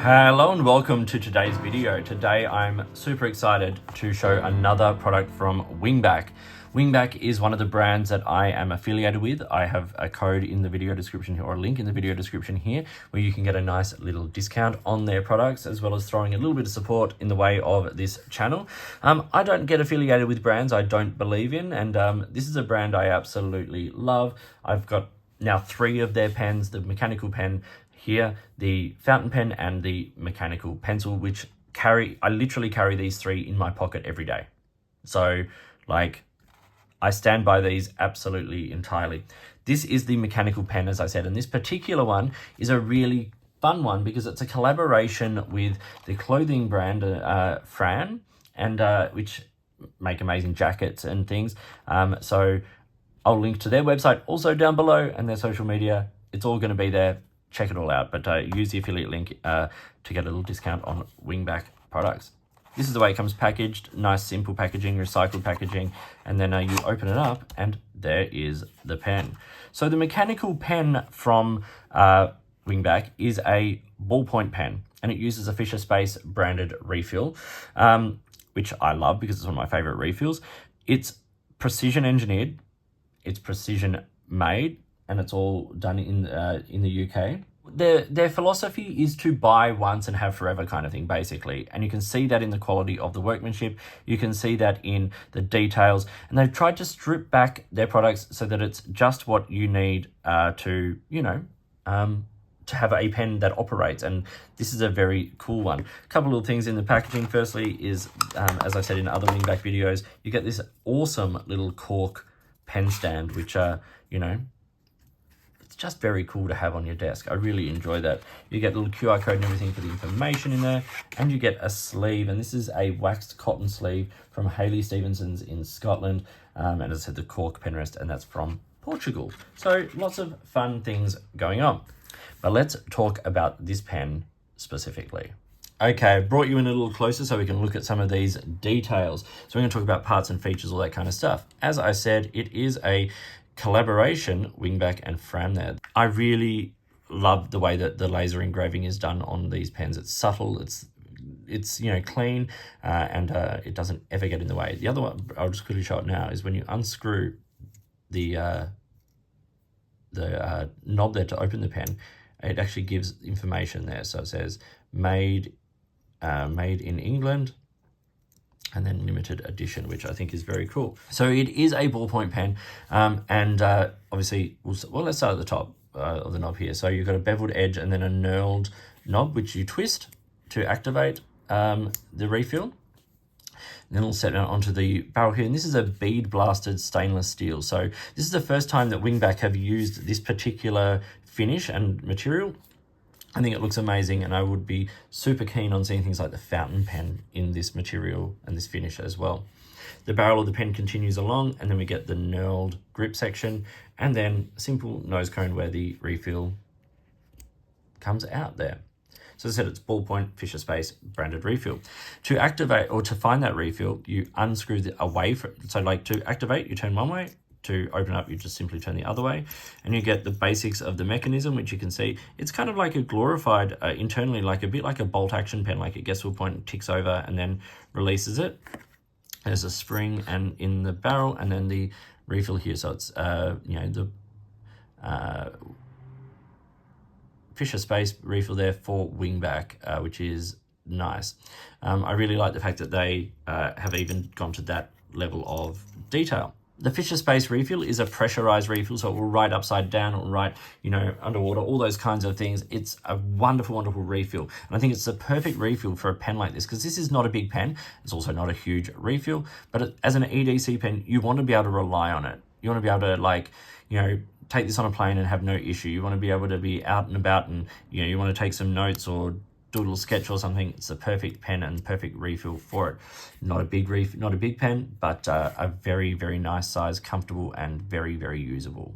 Hello and welcome to today's video. Today I'm super excited to show another product from Wingback. Wingback is one of the brands that I am affiliated with. I have a code in the video description here, or a link in the video description here, where you can get a nice little discount on their products, as well as throwing a little bit of support in the way of this channel. I don't get affiliated with brands I don't believe in, and this is a brand I absolutely love. I've got now 3 of their pens, the mechanical pen here, the fountain pen, and the mechanical pencil, which I literally carry these 3 in my pocket every day. So like, I stand by these absolutely entirely. This is the mechanical pen, as I said, and this particular one is a really fun one because it's a collaboration with the clothing brand FRAHM, and which make amazing jackets and things. So I'll link to their website also down below, and their social media. It's all going to be there. Check it all out, but use the affiliate link to get a little discount on Wingback products. This is the way it comes packaged. Nice, simple packaging, recycled packaging, and then you open it up, and there is the pen. So the mechanical pen from Wingback is a ballpoint pen, and it uses a Fisher Space branded refill, which I love because it's one of my favorite refills. It's precision engineered, it's precision made, and it's all done in the UK. Their philosophy is to buy once and have forever kind of thing, basically. And you can see that in the quality of the workmanship. You can see that in the details. And they've tried to strip back their products so that it's just what you need to have a pen that operates. And this is a very cool one. A couple little things in the packaging. Firstly is, as I said in other Wingback videos, you get this awesome little cork pen stand, which it's just very cool to have on your desk. I really enjoy that. You get a little QR code and everything for the information in there, and you get a sleeve, and this is a waxed cotton sleeve from Hayley Stevenson's in Scotland, and as I said, the cork pen rest, and that's from Portugal. So lots of fun things going on. But let's talk about this pen specifically. Okay, I brought you in a little closer so we can look at some of these details. So we're going to talk about parts and features, all that kind of stuff. As I said, it is a collaboration, Wingback and FRAHM there. I really love the way that the laser engraving is done on these pens. It's subtle, it's clean, and it doesn't ever get in the way. The other one, I'll just quickly show it now, is when you unscrew the knob there to open the pen, it actually gives information there. So it says made in England, and then limited edition, which I think is very cool. So it is a ballpoint pen, and obviously, let's start at the top of the knob here. So you've got a beveled edge and then a knurled knob, which you twist to activate the refill. And then it'll set it onto the barrel here, and this is a bead-blasted stainless steel. So this is the first time that Wingback have used this particular finish and material. I think it looks amazing, and I would be super keen on seeing things like the fountain pen in this material and this finish as well. The barrel of the pen continues along, and then we get the knurled grip section, and then a simple nose cone where the refill comes out there. So as I said, it's ballpoint Fisher Space branded refill. To activate or to find that refill, you unscrew away from, so like to activate, you turn one way. To open up, you just simply turn the other way, and you get the basics of the mechanism, which you can see. It's kind of like a glorified, internally, like a bit like a bolt action pen, like it gets to a point, ticks over, and then releases it. There's a spring and in the barrel, and then the refill here. So it's, the Fisher Space refill there for Wingback, which is nice. I really like the fact that they have even gone to that level of detail. The Fisher Space refill is a pressurized refill, so it will write upside down, it will write, underwater, all those kinds of things. It's a wonderful, wonderful refill. And I think it's the perfect refill for a pen like this, because this is not a big pen. It's also not a huge refill, but as an EDC pen, you want to be able to rely on it. You want to be able to, take this on a plane and have no issue. You want to be able to be out and about, and, you want to take some notes or do a little sketch or something. It's the perfect pen and perfect refill for it. Not a big pen, but a very, very nice size, comfortable, and very, very usable.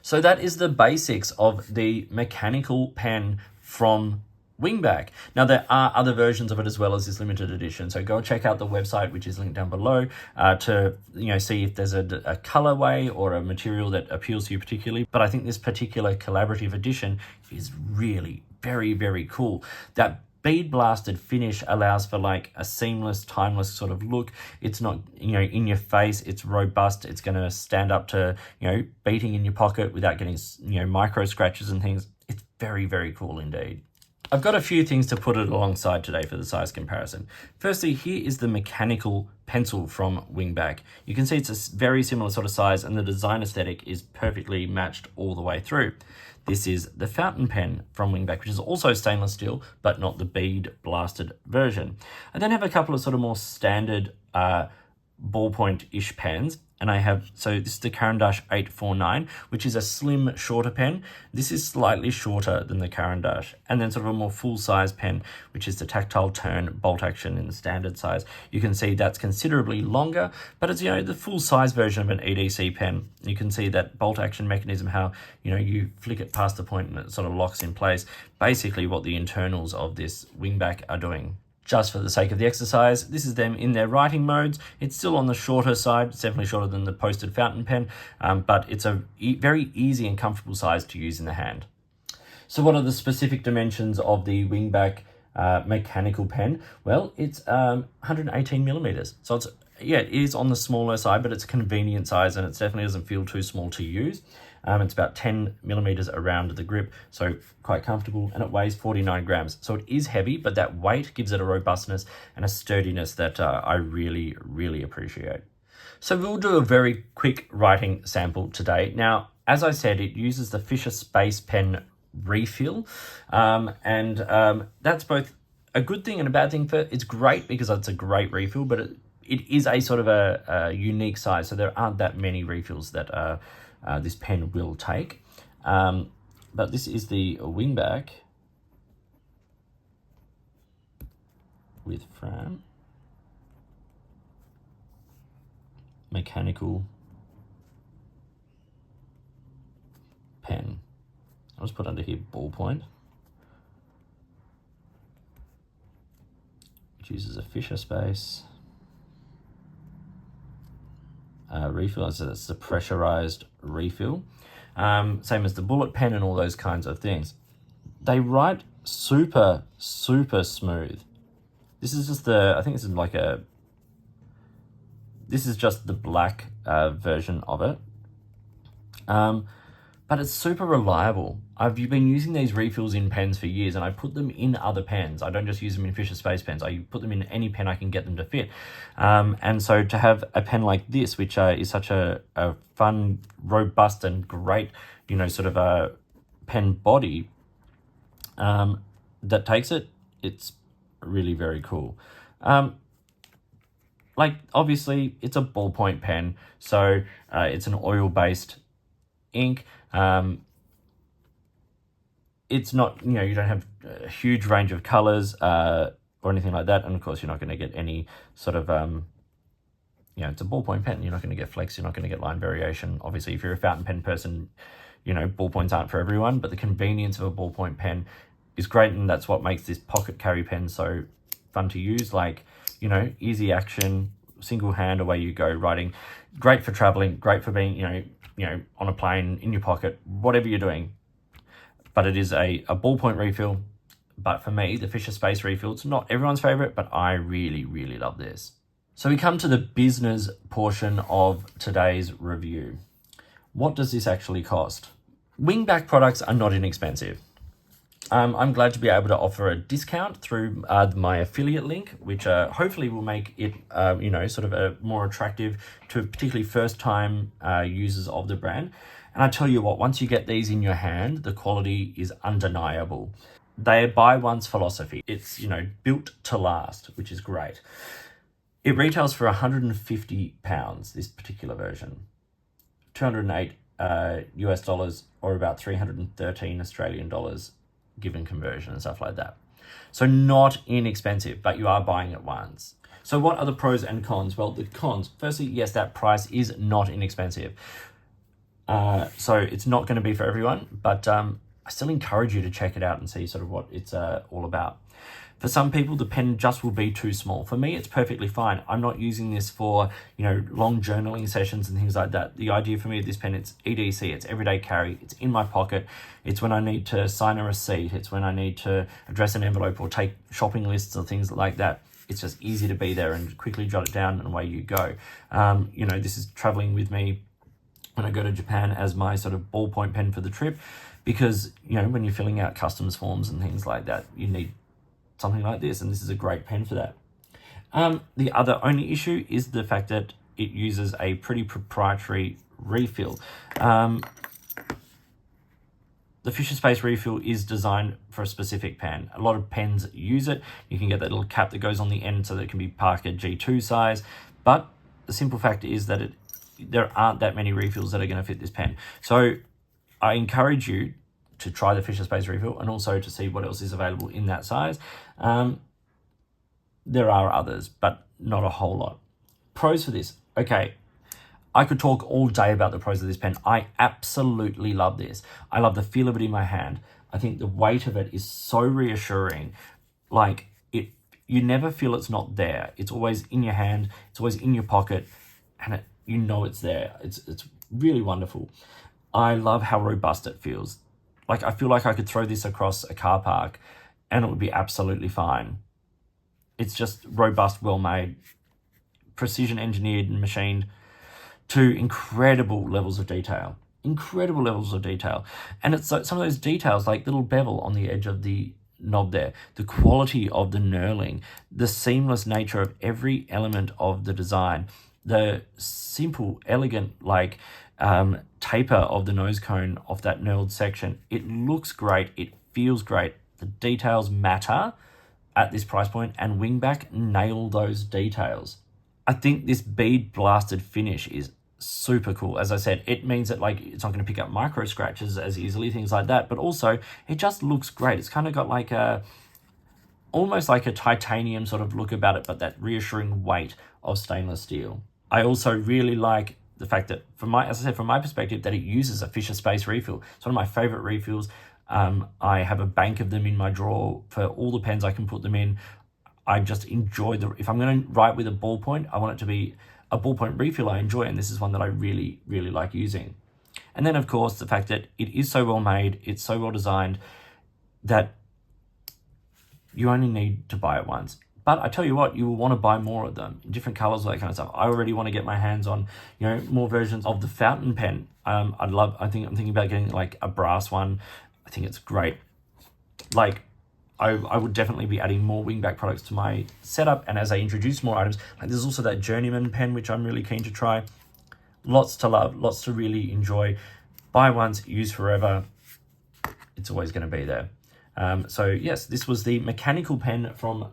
So that is the basics of the mechanical pen from Wingback. Now, there are other versions of it as well as this limited edition. So go check out the website, which is linked down below, to see if there's a colorway or a material that appeals to you particularly. But I think this particular collaborative edition is really very, very cool. That bead blasted finish allows for like a seamless, timeless sort of look. It's not, in your face. It's robust. It's going to stand up to, beating in your pocket without getting, micro scratches and things. It's very, very cool indeed. I've got a few things to put it alongside today for the size comparison. Firstly, here is the mechanical pencil from Wingback. You can see it's a very similar sort of size, and the design aesthetic is perfectly matched all the way through. This is the fountain pen from Wingback, which is also stainless steel, but not the bead blasted version. I then have a couple of sort of more standard ballpoint-ish pens. And I have, so this is the Caran d'Ache 849, which is a slim, shorter pen. This is slightly shorter than the Caran d'Ache. And then sort of a more full-size pen, which is the tactile turn bolt action in the standard size. You can see that's considerably longer, but it's, the full-size version of an EDC pen. You can see that bolt action mechanism, how, you flick it past the point and it sort of locks in place. Basically what the internals of this Wingback are doing. Just for the sake of the exercise, this is them in their writing modes. It's still on the shorter side. It's definitely shorter than the posted fountain pen, but it's a very easy and comfortable size to use in the hand. So what are the specific dimensions of the Wingback mechanical pen? Well, it's 118 millimeters. So it's, it is on the smaller side, but it's a convenient size and it definitely doesn't feel too small to use. It's about 10 millimeters around the grip, so quite comfortable, and it weighs 49 grams. So it is heavy, but that weight gives it a robustness and a sturdiness that I really, really appreciate. So we'll do a very quick writing sample today. Now, as I said, it uses the Fisher Space Pen refill, and that's both a good thing and a bad thing. It's great because it's a great refill, but it is a sort of a unique size, so there aren't that many refills that this pen will take. But this is the Wingback with FRAHM Mechanical Pen. I'll just put under here ballpoint, which uses a Fisher Space refill. So that's the pressurized refill, same as the bullet pen and all those kinds of things. They write super smooth. This is just I think this is like this is just the black version of it, but it's super reliable. I've been using these refills in pens for years, and I put them in other pens. I don't just use them in Fisher Space pens. I put them in any pen I can get them to fit. And so to have a pen like this, which is such a fun, robust, and great, sort of a pen body that takes it, it's really very cool. Like, obviously, it's a ballpoint pen, so it's an oil-based ink. It's not, you don't have a huge range of colors or anything like that. And of course, you're not going to get any sort of, it's a ballpoint pen. You're not going to get flex. You're not going to get line variation. Obviously, if you're a fountain pen person, ballpoints aren't for everyone, but the convenience of a ballpoint pen is great. And that's what makes this pocket carry pen so fun to use. Like, easy action, single hand, away you go writing. Great for traveling, great for being, on a plane, in your pocket, whatever you're doing. But it is a ballpoint refill. But for me, the Fisher Space refill, it's not everyone's favorite, but I really, really love this. So we come to the business portion of today's review. What does this actually cost? Wingback products are not inexpensive. I'm glad to be able to offer a discount through my affiliate link, which hopefully will make it, sort of a more attractive to particularly first-time users of the brand. And I tell you what, once you get these in your hand, the quality is undeniable. They are buy once philosophy. It's, built to last, which is great. It retails for £150, this particular version. 208 US dollars, or about 313 Australian dollars, given conversion and stuff like that. So not inexpensive, but you are buying it once. So what are the pros and cons? Well, the cons, firstly, yes, that price is not inexpensive. So it's not going to be for everyone, but I still encourage you to check it out and see sort of what it's all about. For some people, the pen just will be too small. For me, it's perfectly fine. I'm not using this for, long journaling sessions and things like that. The idea for me with this pen, it's EDC, it's everyday carry, it's in my pocket. It's when I need to sign a receipt. It's when I need to address an envelope or take shopping lists or things like that. It's just easy to be there and quickly jot it down and away you go. This is traveling with me when I go to Japan as my sort of ballpoint pen for the trip, because, when you're filling out customs forms and things like that, you need something like this, and this is a great pen for that. The other only issue is the fact that it uses a pretty proprietary refill. The Fisher Space refill is designed for a specific pen. A lot of pens use it. You can get that little cap that goes on the end so that it can be Parker G2 size, but the simple fact is that there aren't that many refills that are going to fit this pen. So I encourage you to try the Fisher Space refill and also to see what else is available in that size. There are others, but not a whole lot. Pros for this. Okay, I could talk all day about the pros of this pen. I absolutely love this. I love the feel of it in my hand. I think the weight of it is so reassuring. You never feel it's not there. It's always in your hand. It's always in your pocket, and it's there. It's really wonderful. I love how robust it feels. I feel like I could throw this across a car park and it would be absolutely fine. It's just robust, well-made, precision engineered and machined to incredible levels of detail. Incredible levels of detail. And it's some of those details, like little bevel on the edge of the knob there, the quality of the knurling, the seamless nature of every element of the design, the simple, elegant, taper of the nose cone off that knurled section. It looks great. It feels great. The details matter at this price point, and Wingback nail those details. I think this bead blasted finish is super cool. As I said, it means that it's not going to pick up micro scratches as easily, things like that, but also it just looks great. It's kind of got almost like a titanium sort of look about it, but that reassuring weight of stainless steel. I also really like the fact that, from my perspective, that it uses a Fisher Space refill. It's one of my favorite refills. I have a bank of them in my drawer for all the pens I can put them in. I just enjoy if I'm going to write with a ballpoint, I want it to be a ballpoint refill I enjoy, and this is one that I really, really like using. And then, of course, the fact that it is so well made, it's so well designed, that you only need to buy it once. But I tell you what, you will want to buy more of them in different colors, all that kind of stuff. I already want to get my hands on, more versions of the fountain pen. I'm thinking about getting a brass one. I think it's great. I would definitely be adding more Wingback products to my setup. And as I introduce more items, there's also that Journeyman pen, which I'm really keen to try. Lots to love, lots to really enjoy. Buy once, use forever. It's always going to be there. So yes, this was the mechanical pen from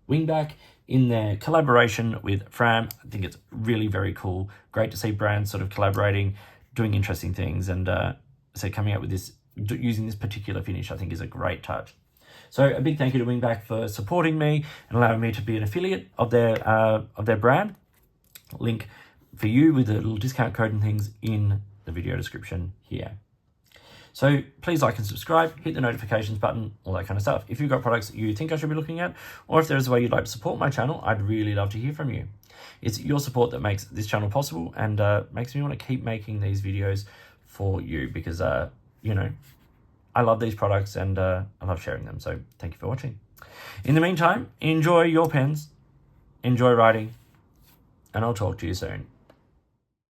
Wingback in their collaboration with FRAHM. I think it's really very cool. Great to see brands sort of collaborating, doing interesting things, and coming up with this, using this particular finish, I think is a great touch. So a big thank you to Wingback for supporting me and allowing me to be an affiliate of their brand. Link for you with a little discount code and things in the video description here. So please like and subscribe, hit the notifications button, all that kind of stuff. If you've got products that you think I should be looking at, or if there's a way you'd like to support my channel, I'd really love to hear from you. It's your support that makes this channel possible and makes me want to keep making these videos for you, because, I love these products and I love sharing them. So thank you for watching. In the meantime, enjoy your pens, enjoy writing, and I'll talk to you soon.